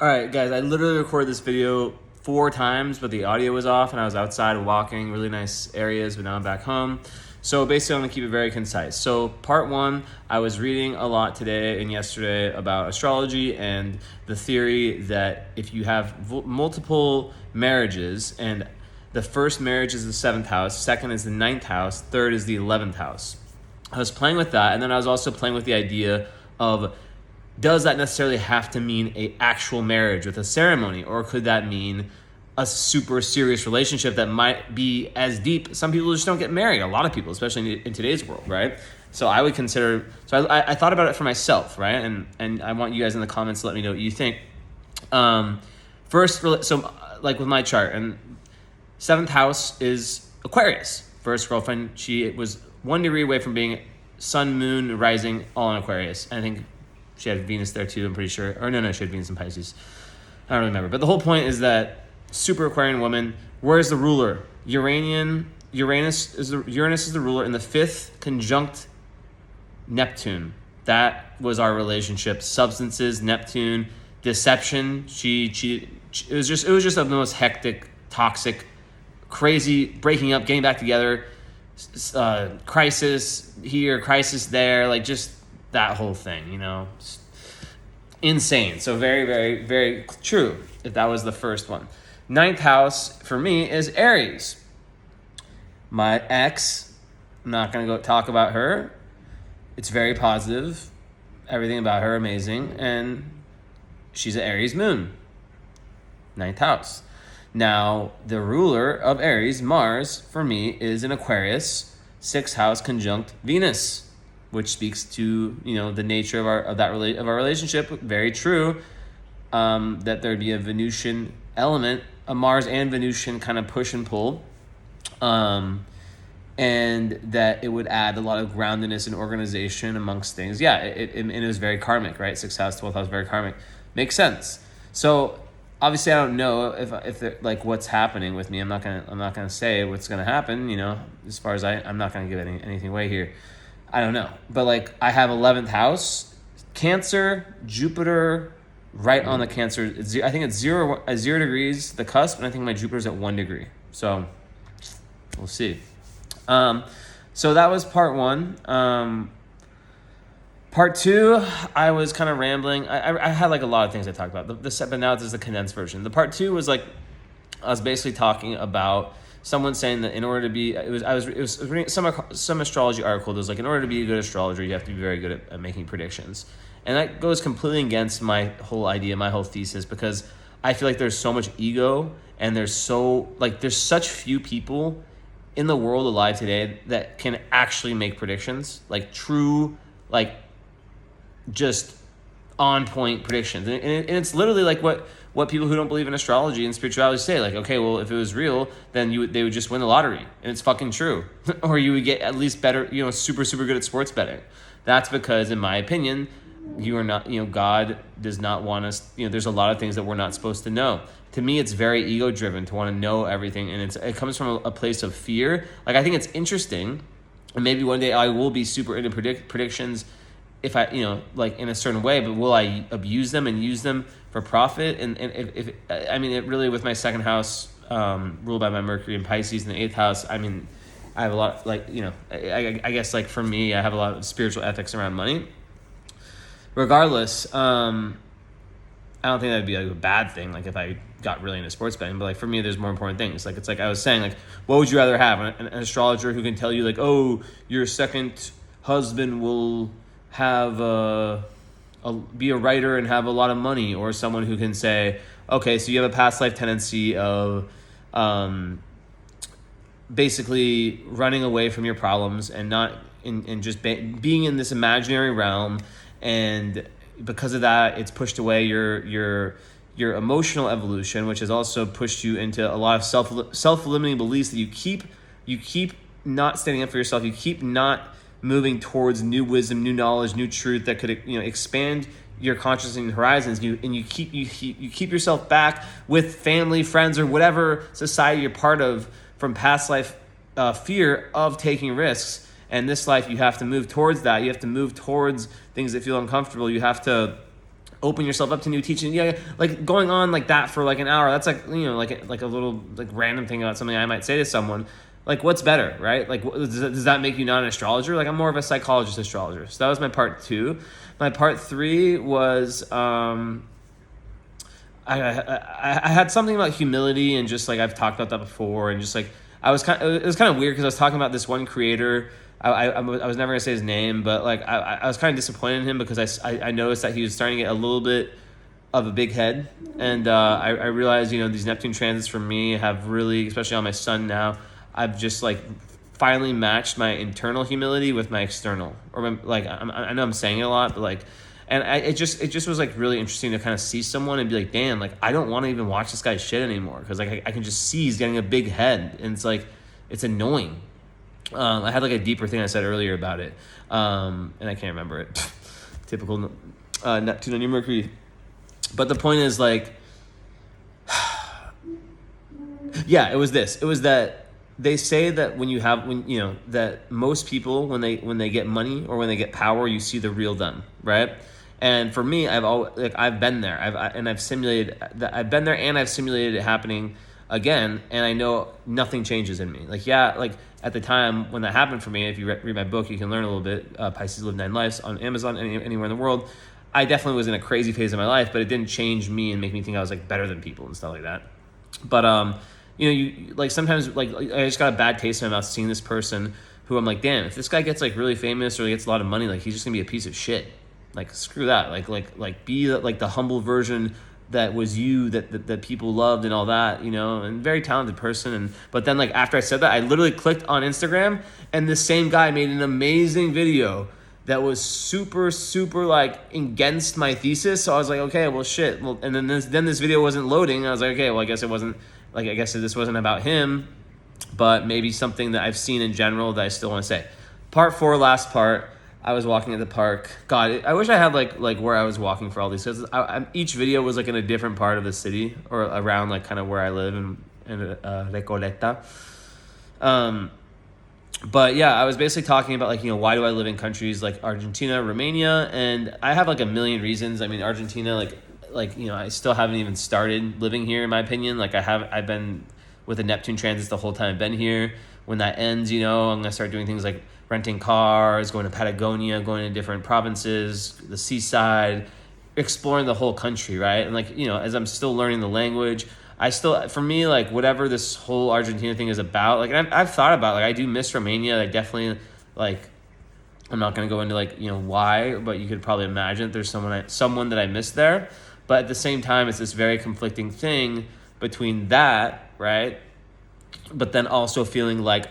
All right, guys, I literally recorded this video 4 times, but the audio was off and I was outside walking really nice areas, but now I'm back home. So basically, I'm gonna keep it very concise. So part 1, I was reading a lot today and yesterday about astrology and the theory that if you have multiple marriages, and the first marriage is the 7th house, second is the 9th house, third is the 11th house. I was playing with that, and then I was also playing with the idea of, does that necessarily have to mean an actual marriage with a ceremony, or could that mean a super serious relationship that might be as deep? Some people just don't get married. A lot of people, especially in today's world, right? So I would consider. So I thought about it for myself, right? And I want you guys in the comments to let me know what you think. First, so like with my chart, and 7th house is Aquarius. First girlfriend, she was 1 degree away from being sun, moon, rising, all in Aquarius. And I think she had Venus there too, I'm pretty sure. Or no, she had Venus in Pisces. I don't remember. But the whole point is that super Aquarian woman. Where's the ruler? Uranus is the ruler in the 5th conjunct Neptune. That was our relationship. Substances, Neptune, deception. It was just the most hectic, toxic, crazy, breaking up, getting back together, crisis here, crisis there, like just that whole thing, insane. So very, very, very true if that was the first one. 9th house for me is Aries. My ex, I'm not going to go talk about her. It's very positive. Everything about her amazing. And she's an Aries moon. 9th house. Now, the ruler of Aries, Mars, for me is in Aquarius, 6th house conjunct Venus, which speaks to the nature of our relationship. Very true. That there'd be a Venusian element, a Mars and Venusian kind of push and pull, and that it would add a lot of groundedness and organization amongst things. Yeah, and it was very karmic, right? 6th house, 12th house, very karmic. Makes sense. So obviously, I don't know if like what's happening with me. I'm not gonna say what's gonna happen. As far as I'm not gonna give anything away here. I don't know, but like I have 11th house, Cancer, Jupiter, right on the Cancer. I think it's 0 degrees, the cusp, and I think my Jupiter's at 1 degree. So we'll see. So that was part 1. Part 2, I was kind of rambling. I had like a lot of things I talked about. But now this is the condensed version. The part 2 was like I was basically talking about someone saying that in order to be, I was reading some astrology article that was like, in order to be a good astrologer, you have to be very good at making predictions. And that goes completely against my whole idea, my whole thesis, because I feel like there's so much ego and there's such few people in the world alive today that can actually make predictions, like true, like just on point predictions. And it's literally like what people who don't believe in astrology and spirituality say, like, okay, well, if it was real, then they would just win the lottery, and it's fucking true. Or you would get at least better, super, super good at sports betting. That's because, in my opinion, you are not, God does not want us, there's a lot of things that we're not supposed to know. To me, it's very ego-driven to want to know everything, and it comes from a place of fear. Like, I think it's interesting, and maybe one day I will be super into predictions if I, like in a certain way, but will I abuse them and use them for profit? And if it really, with my 2nd house ruled by my Mercury in Pisces in the 8th house, I have a lot, like, I guess, like, for me, I have a lot of spiritual ethics around money. Regardless, I don't think that'd be like a bad thing, like if I got really into sports betting, but like for me, there's more important things. Like, it's like I was saying, like, what would you rather have? An astrologer who can tell you, like, oh, your second husband will have be a writer and have a lot of money, or someone who can say, okay, so you have a past life tendency of basically running away from your problems and not in just being in this imaginary realm, and because of that, it's pushed away your emotional evolution, which has also pushed you into a lot of self-limiting beliefs that you keep not standing up for yourself. You keep not moving towards new wisdom, new knowledge, new truth that could expand your consciousness and horizons. You keep yourself back with family, friends, or whatever society you're part of from past life fear of taking risks. And this life, you have to move towards that. You have to move towards things that feel uncomfortable. You have to open yourself up to new teaching. Yeah, like going on like that for like an hour, that's like, you know, like a little like random thing about something I might say to someone. Like, what's better, right? Like, does that make you not an astrologer? Like, I'm more of a psychologist astrologer. So that was my part 2. My part 3 was I had something about humility, and just like I've talked about that before, and just like it was kind of weird because I was talking about this one creator. I was never gonna say his name, but like I was kind of disappointed in him because I noticed that he was starting to get a little bit of a big head, and I realized, you know, these Neptune transits for me have really, especially on my sun now, I've just like finally matched my internal humility with my external, or like I know I'm saying it a lot, but like, and it just was like really interesting to kind of see someone and be like, damn, like I don't want to even watch this guy's shit anymore, because like I can just see he's getting a big head, and it's like, it's annoying. I had like a deeper thing I said earlier about it, and I can't remember it. Typical Neptune on your Mercury. But the point is, like, yeah, it was this. It was that they say that when you know, that most people, when they get money or when they get power, you see the real them, right? And for me, I've been there. I've simulated that. I've been there, and I've simulated it happening again, and I know nothing changes in me. Like, yeah, like at the time when that happened for me, if you read my book, you can learn a little bit. Pisces Live 9 Lives on Amazon, anywhere in the world. I definitely was in a crazy phase of my life, but it didn't change me and make me think I was like better than people and stuff like that. But you know, you like sometimes like I just got a bad taste in my mouth seeing this person who I'm like, damn, if this guy gets like really famous or gets a lot of money, like he's just gonna be a piece of shit. Like, screw that. Like be like the humble version that was you, that people loved and all that, you know, and very talented person. But then like after I said that, I literally clicked on Instagram, and the same guy made an amazing video that was super like against my thesis. So I was like, okay, well shit. Well, and then this video wasn't loading. I was like, okay, well I guess this wasn't about him, but maybe something that I've seen in general that I still want to say. Part 4, last part. I was walking at the park. God, I wish I had like where I was walking for all these. Because each video was like in a different part of the city or around like kind of where I live in Recoleta. But yeah, I was basically talking about like, you know, why do I live in countries like Argentina, Romania, and I have like a million reasons. I mean, Argentina, like you know, I still haven't even started living here in my opinion. Like I've been with the Neptune transits the whole time I've been here. When that ends, you know, I'm gonna start doing things like renting cars, going to Patagonia, going to different provinces, the seaside, exploring the whole country, right? And like, you know, as I'm still learning the language, for me, like whatever this whole Argentina thing is about, like I've thought about, like I do miss Romania. I definitely, like, I'm not going to go into like, you know, why, but you could probably imagine that there's someone that I miss there. But at the same time, it's this very conflicting thing between that, right? But then also feeling like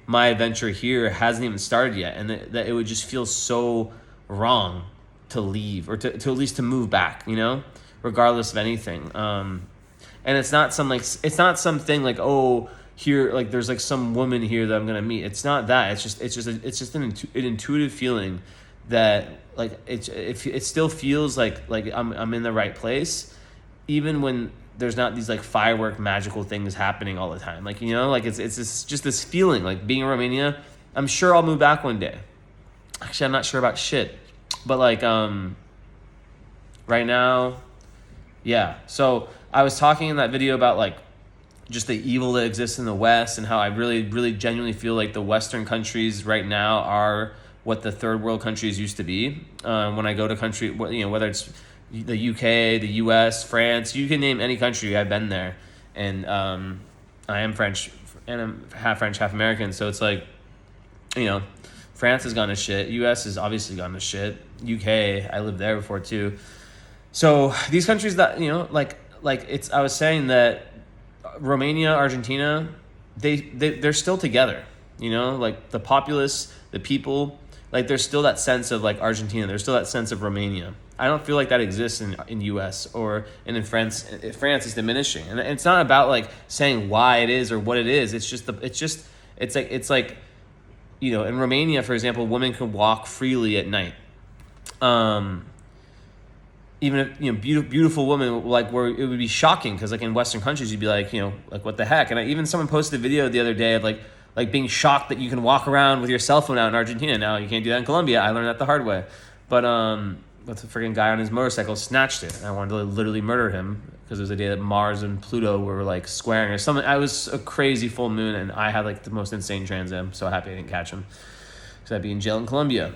my adventure here hasn't even started yet, and that it would just feel so wrong to leave, or to at least to move back, you know, regardless of anything. And it's not something like, oh, here, like there's like some woman here that I'm gonna meet. It's not that. It's just an intuitive feeling that like it still feels like I'm in the right place, even when there's not these like firework magical things happening all the time. Like, you know, like it's just this feeling like being in Romania. I'm sure I'll move back one day. Actually, I'm not sure about shit, but like right now, yeah. So I was talking in that video about like just the evil that exists in the West, and how I really genuinely feel like the Western countries right now are what the third world countries used to be. When I go to country, you know, whether it's the UK, the US, France, you can name any country, I've been there. And I am French, and I'm half French, half American. So it's like, you know, France has gone to shit. US has obviously gone to shit. UK, I lived there before too. So these countries that, you know, like I was saying that Romania, Argentina, they're still together, you know, like the populace, the people, like there's still that sense of like Argentina, there's still that sense of Romania. I don't feel like that exists in US or in France. France is diminishing, and it's not about like saying why it is or what it is. It's like, you know, in Romania, for example, women can walk freely at night. Even if, you know, beautiful women, like, where it would be shocking, because like in Western countries you'd be like, you know, like what the heck. And even someone posted a video the other day of like being shocked that you can walk around with your cell phone out in Argentina. Now you can't do that in Colombia. I learned that the hard way. But with a freaking guy on his motorcycle snatched it. And I wanted to literally murder him because it was the day that Mars and Pluto were like squaring or something. I was a crazy full moon and I had like the most insane transit. I'm so happy I didn't catch him because I'd be in jail in Colombia.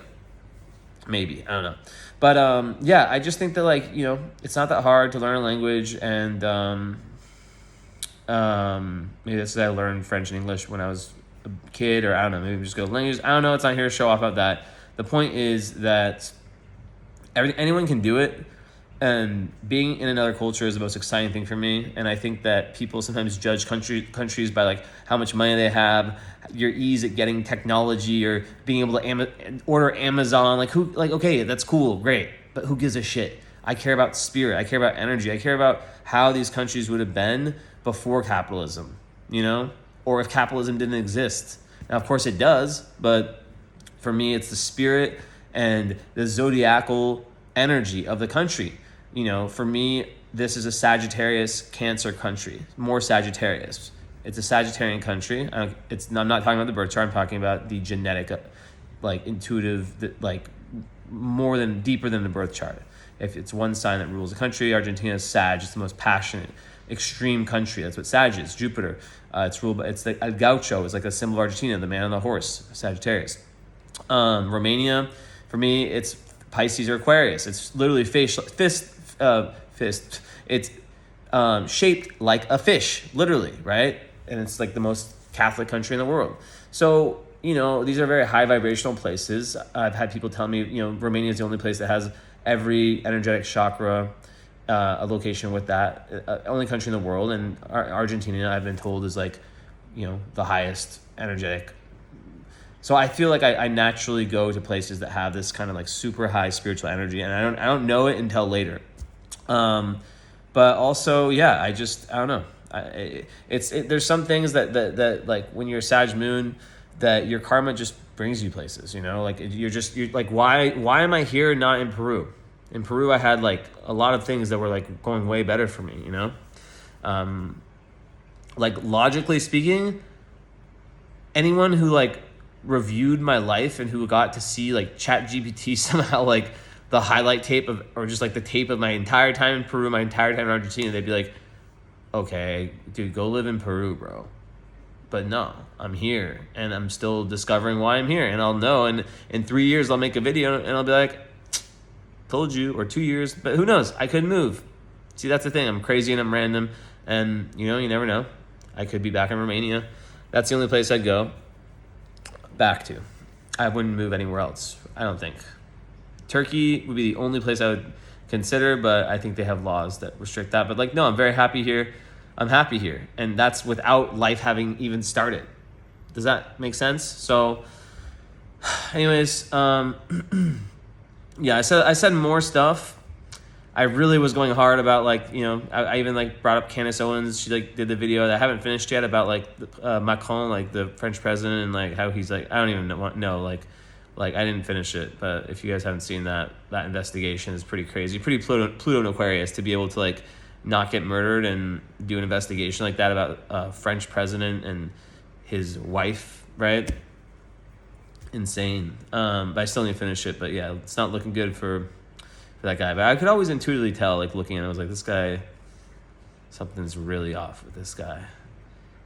Maybe, I don't know. But yeah, I just think that like, you know, it's not that hard to learn a language, and maybe that's why I learned French and English when I was a kid, or I don't know, maybe just go to language. I don't know, it's not here to show off about that. The point is that anyone can do it, and being in another culture is the most exciting thing for me. And I think that people sometimes judge countries by like how much money they have, your ease at getting technology, or being able to order Amazon. Like who? Like okay, that's cool, great, but who gives a shit? I care about spirit. I care about energy. I care about how these countries would have been before capitalism, you know, or if capitalism didn't exist. Now, of course, it does, but for me, it's the spirit and the zodiacal energy of the country. You know, for me, this is a Sagittarius Cancer country, more Sagittarius. It's a Sagittarian country. I'm not talking about the birth chart. I'm talking about the genetic, like intuitive, like deeper than the birth chart. If it's one sign that rules the country, Argentina is Sag. It's the most passionate, extreme country. That's what Sag is. Jupiter. It's ruled by, it's like El Gaucho is like a symbol of Argentina, the man on the horse, Sagittarius. Romania, for me, it's Pisces or Aquarius. It's literally fist. It's shaped like a fish, literally, right? And it's like the most Catholic country in the world. So, you know, these are very high vibrational places. I've had people tell me, you know, Romania is the only place that has every energetic chakra, a location with that, only country in the world. And Argentina, I've been told, is like, you know, the highest energetic. So I feel like I naturally go to places that have this kind of like super high spiritual energy, and I don't know it until later. But also, yeah, I don't know. There's some things that like when you're Sag moon, that your karma just brings you places, you know, like you're like, why am I here and not in Peru? In Peru, I had like a lot of things that were like going way better for me, you know? Like logically speaking, anyone who like reviewed my life and who got to see like ChatGPT somehow like the highlight tape of, or just like the tape of my entire time in Peru, my entire time in Argentina, they'd be like, okay, dude, go live in Peru, bro. But no, I'm here and I'm still discovering why I'm here, and I'll know. And in 3 years, I'll make a video and I'll be like, told you, or 2 years, but who knows? I could move. See, that's the thing. I'm crazy and I'm random, and you know, you never know. I could be back in Romania. That's the only place I'd go back to. I wouldn't move anywhere else, I don't think. Turkey would be the only place I would consider, but I think they have laws that restrict that. But like, no, I'm very happy here. I'm happy here. And that's without life having even started. Does that make sense? So anyways, yeah, I said more stuff. I really was going hard about like, you know, I even like brought up Candace Owens. She like did the video that I haven't finished yet about like Macron, like the French president, and like how he's like, I don't even know like I didn't finish it, but if you guys haven't seen that investigation is pretty crazy, pretty Pluto and Aquarius to be able to like not get murdered and do an investigation like that about a French president and his wife, right? Insane. But I still need to finish it. But yeah, it's not looking good for that guy. But I could always intuitively tell, like looking at it, I was like, this guy, something's really off with this guy.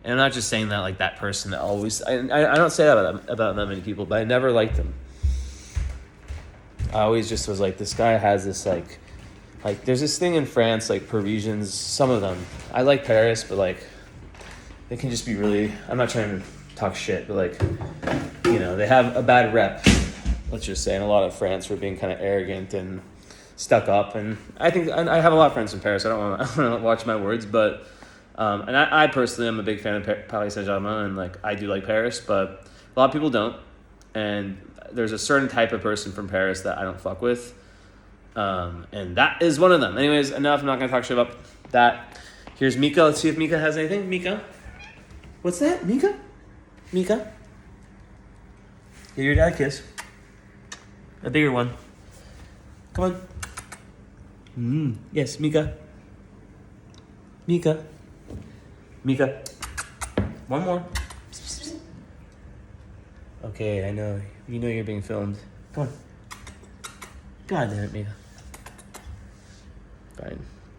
And I'm not just saying that like that person that always, I don't say that about that many people, but I never liked him. I always just was like, this guy has this like there's this thing in France, like Parisians, some of them, I like Paris, but like they can just be really, I'm not trying to talk shit, but like, you know, they have a bad rep, let's just say, in a lot of France for being kind of arrogant and stuck up. And I think I have a lot of friends in Paris. I don't want to watch my words, but and I personally am a big fan of Paris Saint-Germain, and like I do like Paris, but a lot of people don't. And there's a certain type of person from Paris that I don't fuck with, and that is one of them. Anyways, enough. I'm not gonna talk shit about that. Here's Mika. Let's see if Mika has anything. Mika, what's that? Mika, give your dad a kiss. A bigger one. Come on. Yes, Mika. One more. Okay, I know. You know you're being filmed. Come on. God damn it, Mika. fine.